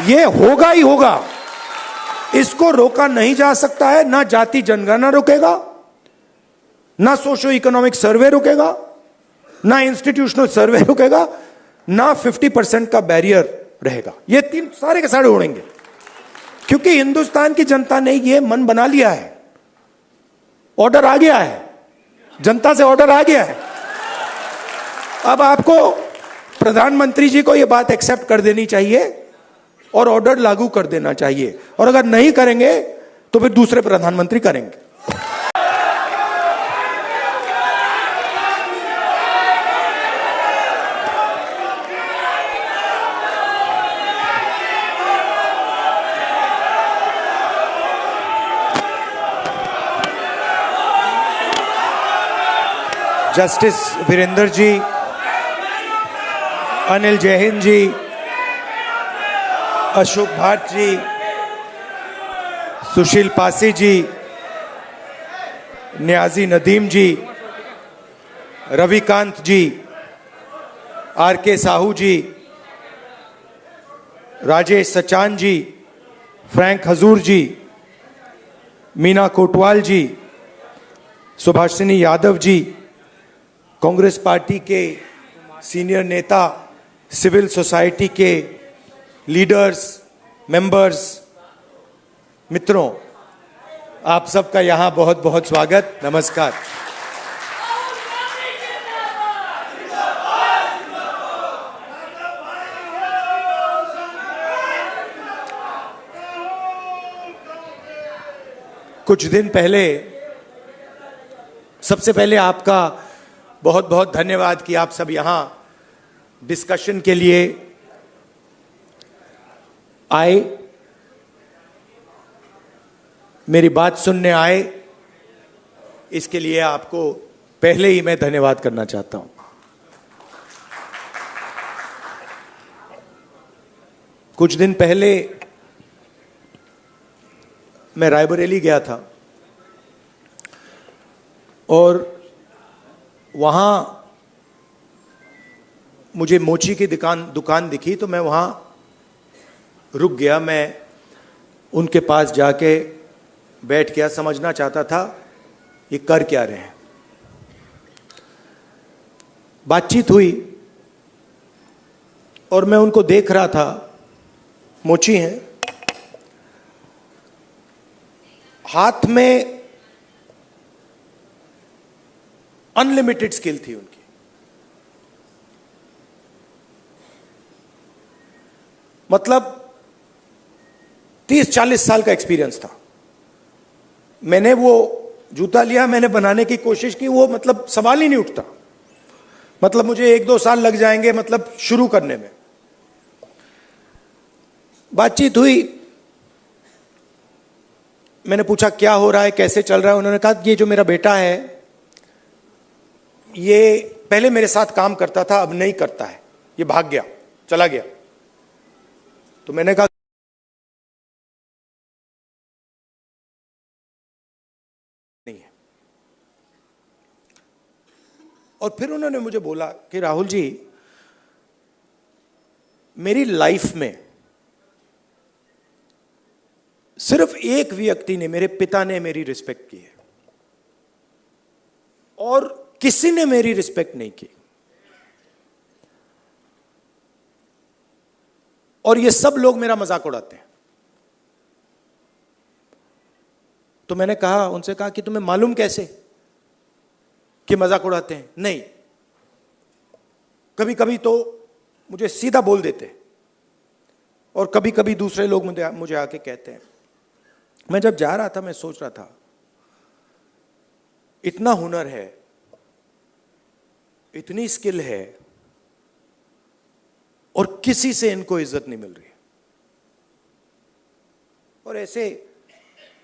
ये होगा ही होगा, इसको रोका नहीं जा सकता है। ना जाति जनगणना रोकेगा, ना सोशो इकोनॉमिक सर्वे रोकेगा, ना इंस्टीट्यूशनल सर्वे रोकेगा, ना 50% का बैरियर रहेगा। ये तीन सारे के सारे उड़ेंगे, क्योंकि हिंदुस्तान की जनता ने ये मन बना लिया है। ऑर्डर आ गया है, जनता से ऑर्डर आ गया है। अब आपको प्रधानमंत्री जी को यह बात एक्सेप्ट कर देनी चाहिए और ऑर्डर लागू कर देना चाहिए, और अगर नहीं करेंगे तो फिर दूसरे प्रधानमंत्री करेंगे। Justice Virendra ji, Anil Jain ji, Ashok Bhat ji, Sushil Pasi ji, Niyazi Nadeem ji, Ravikant ji, R K Sahu ji, Rajesh Sachan ji, Frank Hajur ji, Meena Kotwal ji, Subhashini Yadav ji, Congress party के सीनियर नेता, सिविल सोसाइटी के लीडर्स, मेंबर्स, मित्रों, आप सबका यहां बहुत बहुत स्वागत, नमस्कार। कुछ दिन पहले, सबसे पहले आपका बहुत बहुत धन्यवाद कि आप सब यहां डिस्कशन के लिए आए, मेरी बात सुनने आए। इसके लिए आपको पहले ही मैं धन्यवाद करना चाहता हूं। कुछ दिन पहले मैं रायबरेली गया था और वहां मुझे मोची की दुकान दिखी, तो मैं वहां रुक गया। मैं उनके पास जाके बैठ गया, समझना चाहता था ये कर क्या रहे हैं। बातचीत हुई और मैं उनको देख रहा था। मोची हैं, हाथ में अनलिमिटेड स्किल थी उनकी। मतलब 30-40 साल का एक्सपीरियंस था। मैंने वो जूता लिया, मैंने बनाने की कोशिश की, वो मतलब सवाल ही नहीं उठता। मतलब मुझे 1-2 साल लग जाएंगे मतलब शुरू करने में। बातचीत हुई, मैंने पूछा क्या हो रहा है, कैसे चल रहा है। उन्होंने कहा ये जो मेरा बेटा है ये पहले मेरे साथ काम करता था, अब नहीं करता है, ये भाग गया, चला गया। तो मैंने कहा नहीं है। और फिर उन्होंने मुझे बोला कि राहुल जी, मेरी लाइफ में सिर्फ एक व्यक्ति ने, मेरे पिता ने मेरी रिस्पेक्ट की है और किसी ने मेरी रिस्पेक्ट नहीं की, और ये सब लोग मेरा मजाक उड़ाते हैं। तो मैंने कहा, उनसे कहा कि तुम्हें मालूम कैसे कि मजाक उड़ाते हैं? नहीं, कभी कभी तो मुझे सीधा बोल देते और कभी कभी दूसरे लोग मुझे आके कहते हैं। मैं जब जा रहा था, मैं सोच रहा था इतना हुनर है, इतनी स्किल है, और किसी से इनको इज्जत नहीं मिल रही। और ऐसे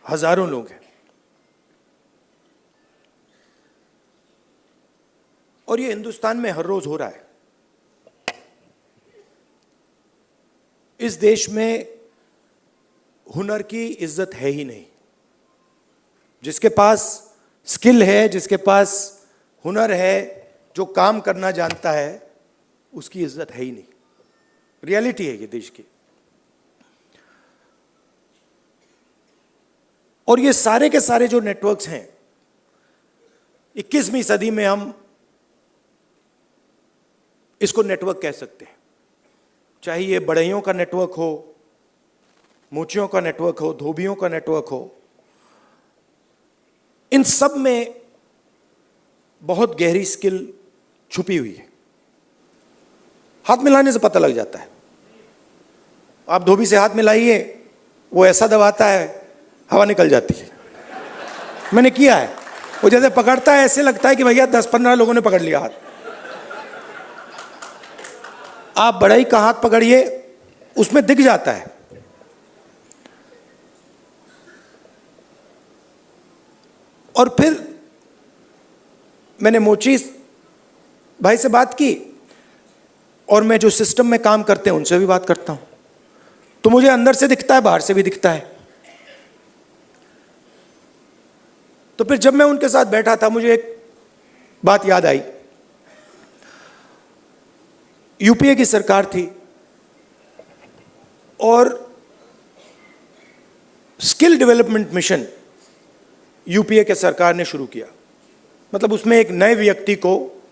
हजारों लोग हैं। और ये हिंदुस्तान में हर रोज हो रहा है। इस देश में हुनर की इज्जत है ही नहीं। जिसके पास स्किल है, जिसके पास हुनर है, जो काम करना जानता है, उसकी इज्जत है ही नहीं। रियलिटी है ये देश की। और ये सारे के सारे जो नेटवर्क्स हैं, 21वीं सदी में हम इसको नेटवर्क कह सकते हैं। चाहे ये बढ़इयों का नेटवर्क हो, मोचियों का नेटवर्क हो, धोबियों का नेटवर्क हो, इन सब में बहुत गहरी स्किल छुपी हुई है। हाथ मिलाने से पता लग जाता है। आप धोबी से हाथ मिलाइए, वो ऐसा दबाता है हवा निकल जाती है। मैंने किया है। वो जैसे पकड़ता है ऐसे लगता है कि भैया 10-15 लोगों ने पकड़ लिया हाथ। आप बढ़ई का हाथ पकड़िए, उसमें दिख जाता है। और फिर मैंने मोची भाई से बात की, और मैं जो सिस्टम में काम करते हैं उनसे भी बात करता हूं, तो मुझे अंदर से दिखता है, बाहर से भी दिखता है। तो फिर जब मैं उनके साथ बैठा था, मुझे एक बात याद आई। यूपीए की सरकार थी और स्किल डेवलपमेंट मिशन यूपीए के सरकार ने शुरू किया। मतलब उसमें एक नए व्यक्ति को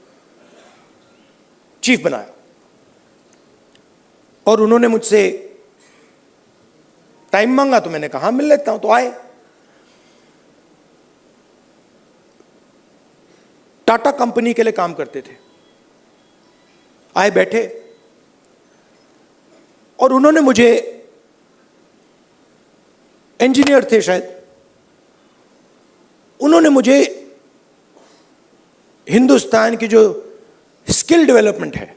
चीफ बनाया, और उन्होंने मुझसे टाइम मांगा, तो मैंने कहा मिल लेता हूं। तो आए, टाटा कंपनी के लिए काम करते थे। आए, बैठे, और उन्होंने मुझे, इंजीनियर थे शायद, उन्होंने मुझे हिंदुस्तान की जो स्किल डेवलपमेंट है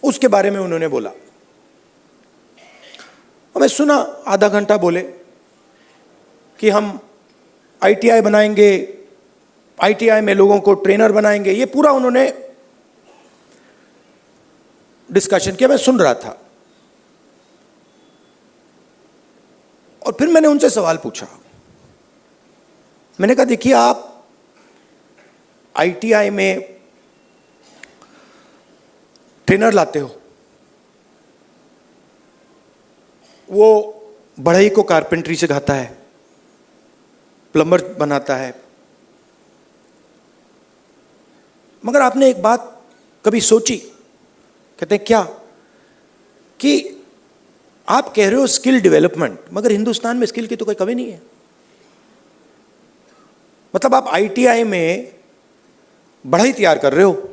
उसके बारे में उन्होंने बोला। और मैं सुना, आधा घंटा बोले कि हम आईटीआई बनाएंगे, आईटीआई में लोगों को ट्रेनर बनाएंगे। ये पूरा उन्होंने डिस्कशन किया, मैं सुन रहा था। और फिर मैंने उनसे सवाल पूछा। मैंने कहा, देखिए आप आईटीआई में ट्रेनर लाते हो, वो बढ़ई को कारपेंटरी सिखाता है, प्लम्बर बनाता है, मगर आपने एक बात कभी सोची? कहते हैं क्या? कि आप कह रहे हो स्किल डेवलपमेंट, मगर हिंदुस्तान में स्किल की तो कोई कमी नहीं है। मतलब आप आईटीआई में बढ़ई तैयार कर रहे हो,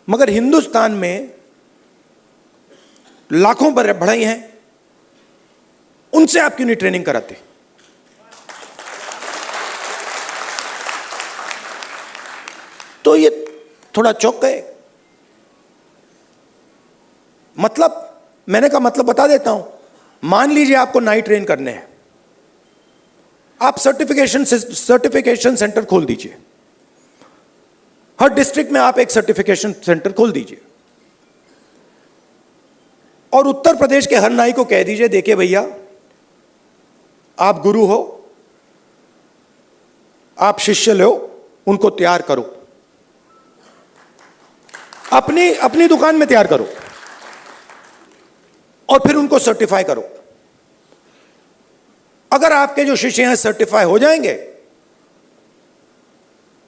मगर हिंदुस्तान में लाखों पर बढ़ई हैं, उनसे आप क्यों नहीं ट्रेनिंग कराते? तो ये थोड़ा चौंक गए। मतलब, मैंने कहा मतलब बता देता हूं। मान लीजिए आपको नाई ट्रेन करने हैं, आप सर्टिफिकेशन सेंटर खोल दीजिए। हर डिस्ट्रिक्ट में आप एक सर्टिफिकेशन सेंटर खोल दीजिए, और उत्तर प्रदेश के हर नाई को कह दीजिए, देखिए भैया आप गुरु हो, आप शिष्य लो, उनको तैयार करो, अपनी दुकान में तैयार करो, और फिर उनको सर्टिफाई करो। अगर आपके जो शिष्य हैं सर्टिफाई हो जाएंगे,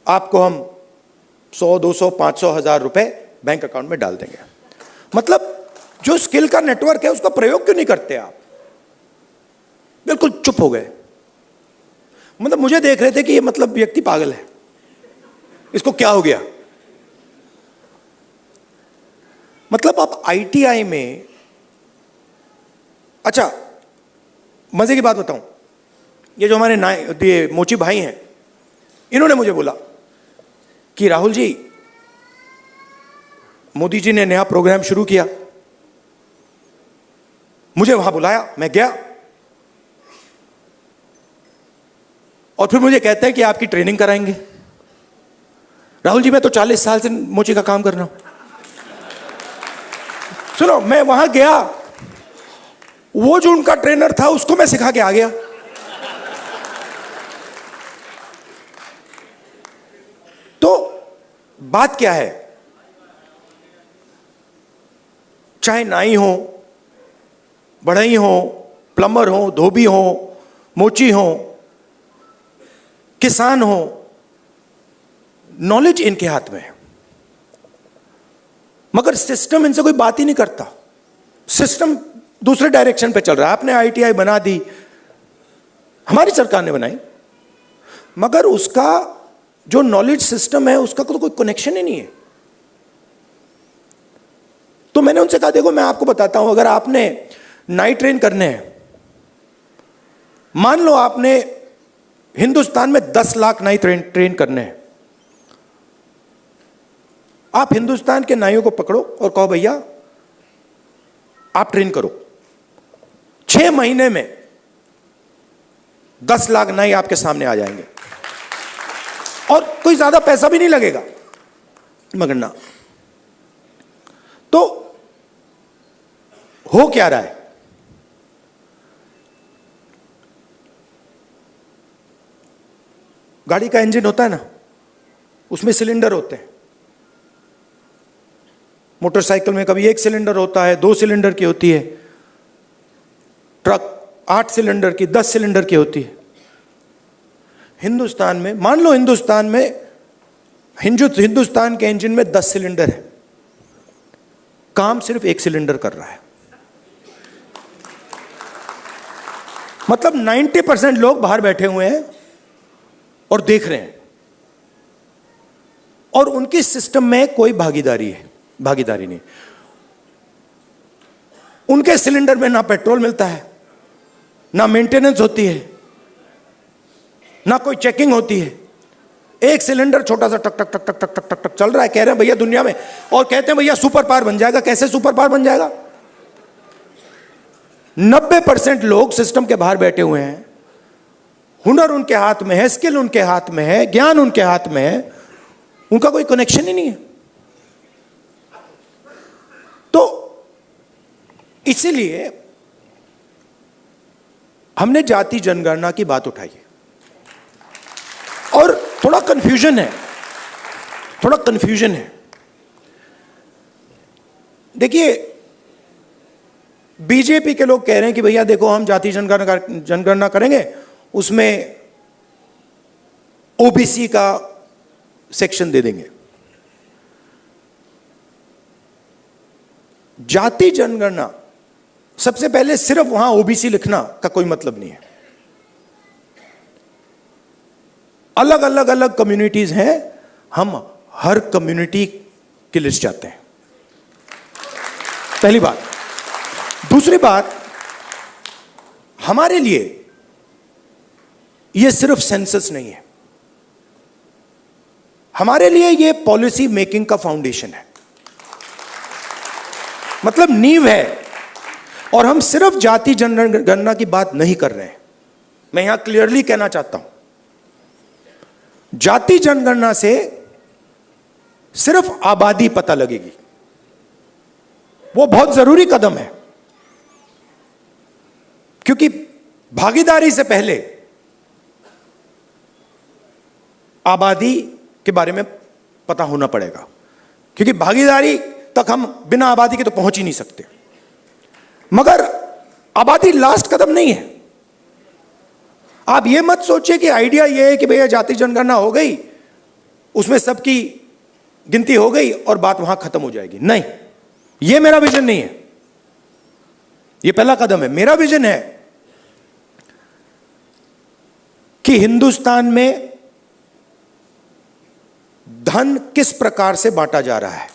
आपको हम 100, 200, 500, 1000 रुपए बैंक अकाउंट में डाल देंगे। मतलब जो स्किल का नेटवर्क है उसका प्रयोग क्यों नहीं करते आप? बिल्कुल चुप हो गए। मतलब मुझे देख रहे थे कि ये मतलब व्यक्ति पागल है, इसको क्या हो गया। मतलब आप आईटीआई में, अच्छा मजे की बात बताऊं, ये जो हमारे ये मोची भाई हैं, इन्होंने मुझे बोला कि राहुल जी, मोदी जी ने नया प्रोग्राम शुरू किया, मुझे वहां बुलाया, मैं गया, और फिर मुझे कहते हैं कि आपकी ट्रेनिंग कराएंगे। राहुल जी, मैं तो 40 साल से मोची का काम कर रहा हूं। सुनो, मैं वहां गया, वो जो उनका ट्रेनर था उसको मैं सिखा के आ गया। तो बात क्या है, चाहे नाई हो, बढ़ई हो, प्लम्बर हो, धोबी हो, मोची हो, किसान हो, नॉलेज इनके हाथ में है, मगर सिस्टम इनसे कोई बात ही नहीं करता। सिस्टम दूसरे डायरेक्शन पे चल रहा है। आपने आईटीआई बना दी, हमारी सरकार ने बनाई, मगर उसका जो नॉलेज सिस्टम है उसका तो कोई कनेक्शन ही नहीं है। तो मैंने उनसे कहा देखो मैं आपको बताता हूं, अगर आपने नाइट ट्रेन करने हैं, मान लो आपने हिंदुस्तान में 10 लाख नाई ट्रेन करने हैं, आप हिंदुस्तान के नाइयों को पकड़ो और कहो भैया आप ट्रेन करो, 6 महीने में 10 लाख नाई आपके सामने आ जाएंगे और कोई ज्यादा पैसा भी नहीं लगेगा, मगर ना। तो हो क्या रहा है, गाड़ी का इंजन होता है ना, उसमें सिलेंडर होते हैं। मोटरसाइकिल में कभी 1 सिलेंडर होता है, 2 सिलेंडर की होती है, ट्रक 8 सिलेंडर की, 10 सिलेंडर की होती है। हिंदुस्तान में मान लो हिंदुस्तान के इंजन में 10 सिलेंडर है, काम सिर्फ 1 सिलेंडर कर रहा है। मतलब 90% लोग बाहर बैठे हुए हैं और देख रहे हैं, और उनकी सिस्टम में कोई भागीदारी नहीं। उनके सिलेंडर में ना पेट्रोल मिलता है, ना मेंटेनेंस होती है, ना कोई चेकिंग होती है। 1 सिलेंडर छोटा सा टक टक टक टक टक टक टक टक चल रहा है। कह रहे हैं भैया दुनिया में, और कहते हैं भैया सुपर पावर बन जाएगा। कैसे सुपर पावर बन जाएगा? 90% लोग सिस्टम के बाहर बैठे हुए हैं, हुनर उनके हाथ में है, स्किल उनके हाथ में है, ज्ञान उनके हाथ में है, उनका कोई कनेक्शन ही नहीं है। तो इसीलिए हमने जाति जनगणना की बात उठाई है, और थोड़ा कंफ्यूजन है। देखिए, बीजेपी के लोग कह रहे हैं कि भैया देखो हम जाति जनगणना करेंगे, उसमें ओबीसी का सेक्शन दे देंगे। जाति जनगणना, सबसे पहले सिर्फ वहां ओबीसी लिखना का कोई मतलब नहीं है। अलग अलग कम्युनिटीज हैं, हम हर कम्युनिटी की लिस्ट चाहते हैं, पहली बात। दूसरी बात, हमारे लिए यह सिर्फ सेंसस नहीं है, हमारे लिए यह पॉलिसी मेकिंग का फाउंडेशन है, मतलब नींव है। और हम सिर्फ जाति जनगणना की बात नहीं कर रहे हैं, मैं यहां क्लियरली कहना चाहता हूं, जाति जनगणना से सिर्फ आबादी पता लगेगी, वो बहुत जरूरी कदम है, क्योंकि भागीदारी से पहले आबादी के बारे में पता होना पड़ेगा, क्योंकि भागीदारी तक हम बिना आबादी के तो पहुंच ही नहीं सकते। मगर आबादी लास्ट कदम नहीं है। आप ये मत सोचिए कि आइडिया ये है कि भैया जाति जनगणना हो गई, उसमें सबकी गिनती हो गई और बात वहां खत्म हो जाएगी। नहीं, ये मेरा विजन नहीं है, ये पहला कदम है। मेरा विजन है कि हिंदुस्तान में धन किस प्रकार से बांटा जा रहा है,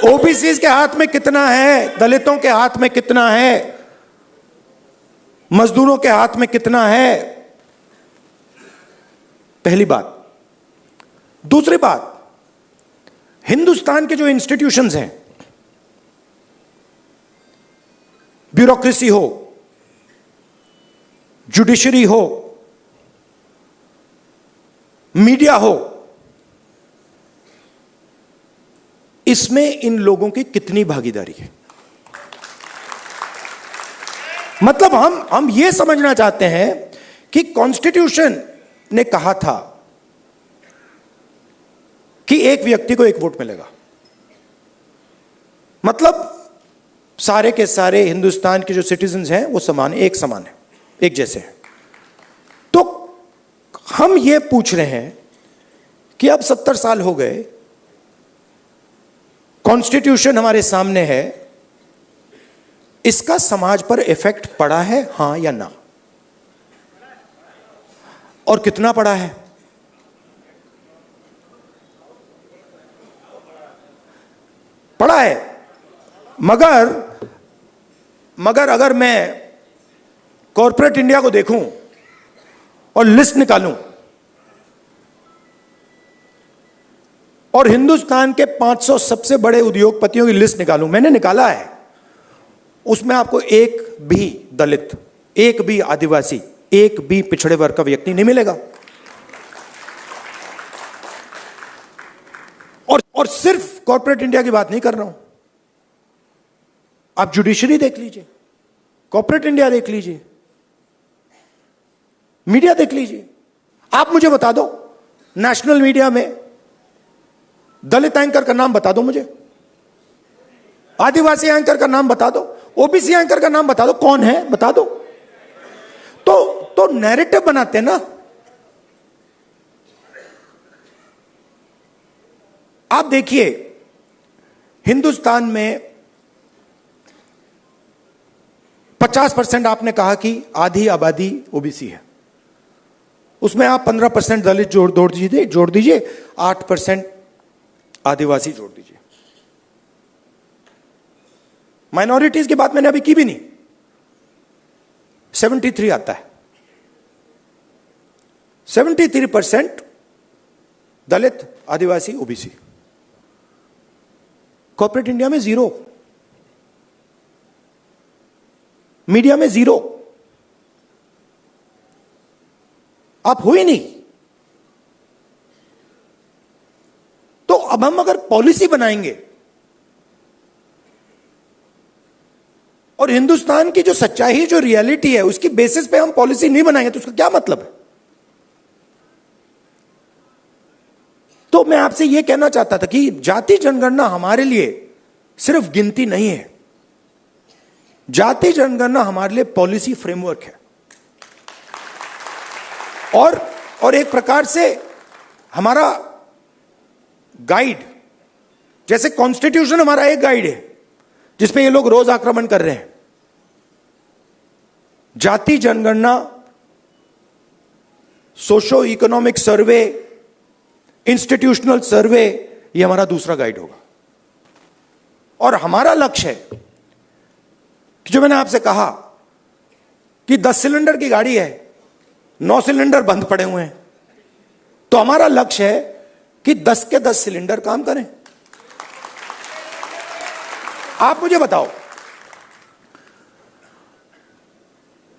ओबीसी के हाथ में कितना है, दलितों के हाथ में कितना है, मजदूरों के हाथ में कितना है, पहली बात। दूसरी बात, हिंदुस्तान के जो इंस्टीट्यूशंस हैं, ब्यूरोक्रेसी हो, जुडिशरी हो, मीडिया हो, इसमें इन लोगों की कितनी भागीदारी है। मतलब हम ये समझना चाहते हैं कि कॉन्स्टिट्यूशन ने कहा था कि एक व्यक्ति को 1 वोट मिलेगा, मतलब सारे के सारे हिंदुस्तान के जो सिटीजन्स हैं वो समान, एक समान है, एक जैसे हैं। तो हम ये पूछ रहे हैं कि अब 70 साल हो गए, कॉन्स्टिट्यूशन हमारे सामने है, इसका समाज पर इफेक्ट पड़ा है, हां या ना? और कितना पड़ा है? पड़ा है। मगर अगर मैं कॉर्पोरेट इंडिया को देखूं और लिस्ट निकालूं और हिंदुस्तान के 500 सबसे बड़े उद्योगपतियों की लिस्ट निकालूं, मैंने निकाला है, उसमें आपको एक भी दलित, एक भी आदिवासी, एक भी पिछड़े वर्ग का व्यक्ति नहीं मिलेगा। और सिर्फ कॉर्पोरेट इंडिया की बात नहीं कर रहा हूं, आप जुडिशरी देख लीजिए, कॉर्पोरेट इंडिया देख लीजिए, मीडिया देख लीजिए। आप मुझे बता दो, नेशनल मीडिया में दलित एंकर का नाम बता दो मुझे, आदिवासी एंकर का नाम बता दो, ओबीसी एंकर का नाम बता दो, कौन है बता दो। तो नैरेटिव बनाते हैं ना। आप देखिए, हिंदुस्तान में 50% आपने कहा कि आधी आबादी ओबीसी है, उसमें आप 15% दलित जोड़ दीजिए, 8% आदिवासी जोड़ दीजिए। माइनॉरिटीज की बात मैंने अभी की भी नहीं, 73 आता है। 73% दलित, आदिवासी, ओबीसी। कॉर्पोरेट इंडिया में 0, मीडिया में 0, आप हो ही नहीं। तो अब हम अगर पॉलिसी बनाएंगे और हिंदुस्तान की जो सच्चाई, जो रियलिटी है, उसकी बेसिस पे हम पॉलिसी नहीं बनाएंगे तो उसका क्या मतलब है? तो मैं आपसे यह कहना चाहता था कि जाति जनगणना हमारे लिए सिर्फ गिनती नहीं है, जाति जनगणना हमारे लिए पॉलिसी फ्रेमवर्क है और एक प्रकार से हमारा गाइड। जैसे कॉन्स्टिट्यूशन हमारा एक गाइड है जिसपे ये लोग रोज आक्रमण कर रहे हैं, जाति जनगणना, सोशो इकोनॉमिक सर्वे, इंस्टीट्यूशनल सर्वे, ये हमारा दूसरा गाइड होगा। और हमारा लक्ष्य है कि जो मैंने आपसे कहा कि 10 सिलेंडर की गाड़ी है, 9 सिलेंडर बंद पड़े हुए हैं, तो हमारा लक्ष्य है कि 10 के 10 सिलेंडर काम करें। आप मुझे बताओ,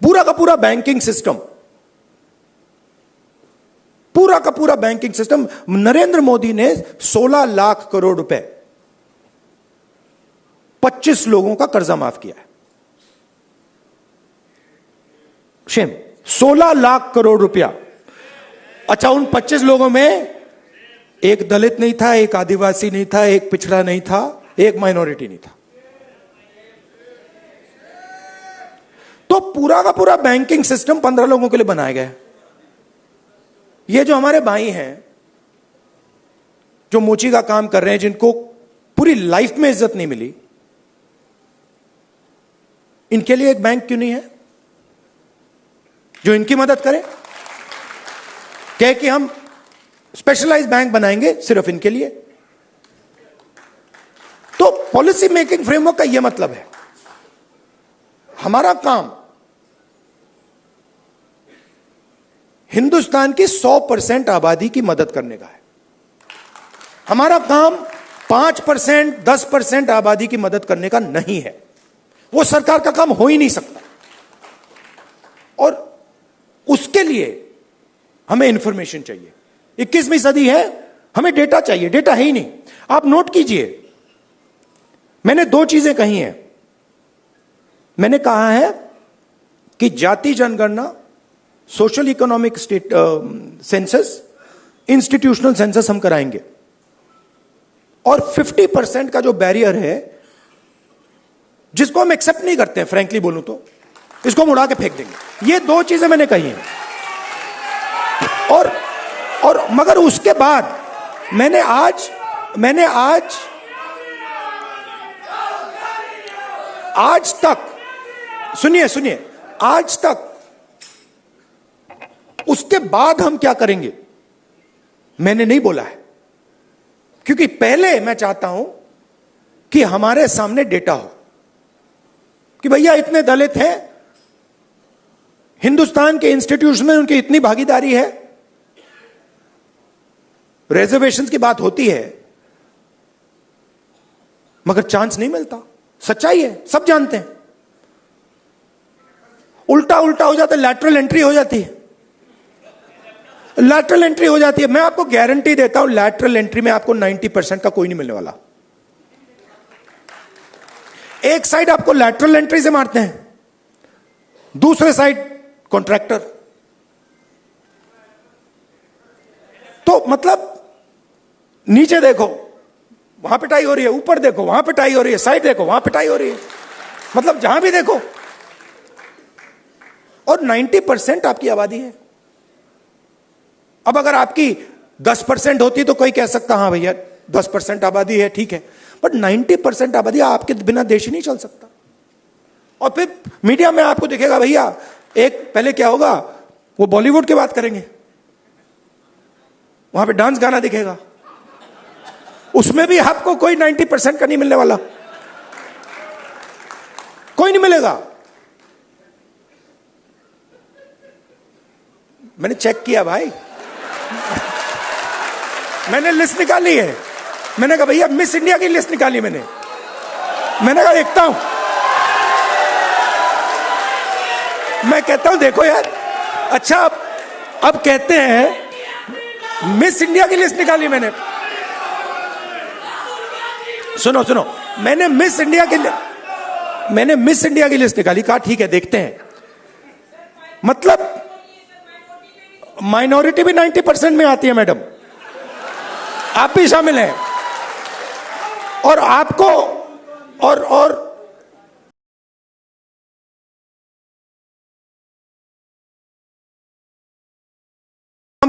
पूरा का पूरा बैंकिंग सिस्टम, पूरा का पूरा बैंकिंग सिस्टम, नरेंद्र मोदी ने 16 लाख करोड़ रुपए 25 लोगों का कर्जा माफ किया है। शेम, 16 लाख करोड़ रुपया। अच्छा, उन 25 लोगों में एक दलित नहीं था, एक आदिवासी नहीं था, एक पिछड़ा नहीं था, एक माइनॉरिटी नहीं था। तो पूरा का पूरा बैंकिंग सिस्टम 15 लोगों के लिए बनाया गया है। ये जो हमारे भाई हैं जो मोची का काम कर रहे हैं, जिनको पूरी लाइफ में इज्जत नहीं मिली, इनके लिए एक बैंक क्यों नहीं है जो इनकी मदद करे? कहे कि हम स्पेशलाइज्ड बैंक बनाएंगे सिर्फ इनके लिए। तो पॉलिसी मेकिंग फ्रेमवर्क का यह मतलब है, हमारा काम हिंदुस्तान की 100% आबादी की मदद करने का है। हमारा काम 5%, 10% आबादी की मदद करने का नहीं है। वो सरकार का काम हो ही नहीं सकता। और उसके लिए हमें इंफॉर्मेशन चाहिए। 21वीं सदी है, हमें डेटा चाहिए। डेटा है ही नहीं। आप नोट कीजिए, मैंने 2 चीजें कही हैं। मैंने कहा है कि जाति जनगणना, social economic state census, institutional census हम कराएंगे, और 50% का जो बैरियर है जिसको हम एक्सेप्ट नहीं करते हैं, फ्रैंकली बोलूं तो इसको हम उड़ा के फेंक देंगे। ये दो चीजें मैंने कही हैं। और मगर उसके बाद मैंने आज तक, सुनिए, आज तक उसके बाद हम क्या करेंगे मैंने नहीं बोला है, क्योंकि पहले मैं चाहता हूं कि हमारे सामने डेटा हो कि भैया इतने दलित हैं, हिंदुस्तान के इंस्टीट्यूशन में उनकी इतनी भागीदारी है। रिजर्वेशंस की बात होती है मगर चांस नहीं मिलता, सच्चाई है, सब जानते हैं। उल्टा हो जाता है, लैटरल एंट्री हो जाती है, लैटरल एंट्री हो जाती है। मैं आपको गारंटी देता हूं, लैटरल एंट्री में आपको 90% का कोई नहीं मिलने वाला। एक साइड आपको लैटरल एंट्री से मारते हैं, दूसरे साइड कॉन्ट्रैक्टर। तो मतलब नीचे देखो वहां पिटाई हो रही है, ऊपर देखो वहां पिटाई हो रही है, साइड देखो वहां पिटाई हो रही है, मतलब जहां भी देखो। और 90% आपकी आबादी है। अब अगर आपकी 10% होती तो कोई कह सकता हाँ भैया 10% आबादी है, ठीक है, बट 90% आबादी, आपके बिना देश ही नहीं चल सकता। और फिर मीडिया में आपको दिखेगा भैया, एक पहले क्या होगा, वो बॉलीवुड की बात करेंगे, वहां पे डांस गाना दिखेगा, उसमें भी आपको कोई 90% का नहीं मिलने वाला, कोई नहीं मिलेगा। मैंने चेक किया भाई, मैंने लिस्ट निकाली है। मैंने कहा भैया मिस इंडिया की लिस्ट निकाली मैंने कहा देखता हूं, मैं कहता हूं देखो यार, अच्छा अब कहते हैं मिस इंडिया की लिस्ट निकाली मैंने। सुनो, मैंने मिस इंडिया की लिस्ट निकाली, कहा ठीक है देखते हैं। मतलब माइनॉरिटी भी 90% में आती है मैडम, आप भी शामिल हैं। और आपको और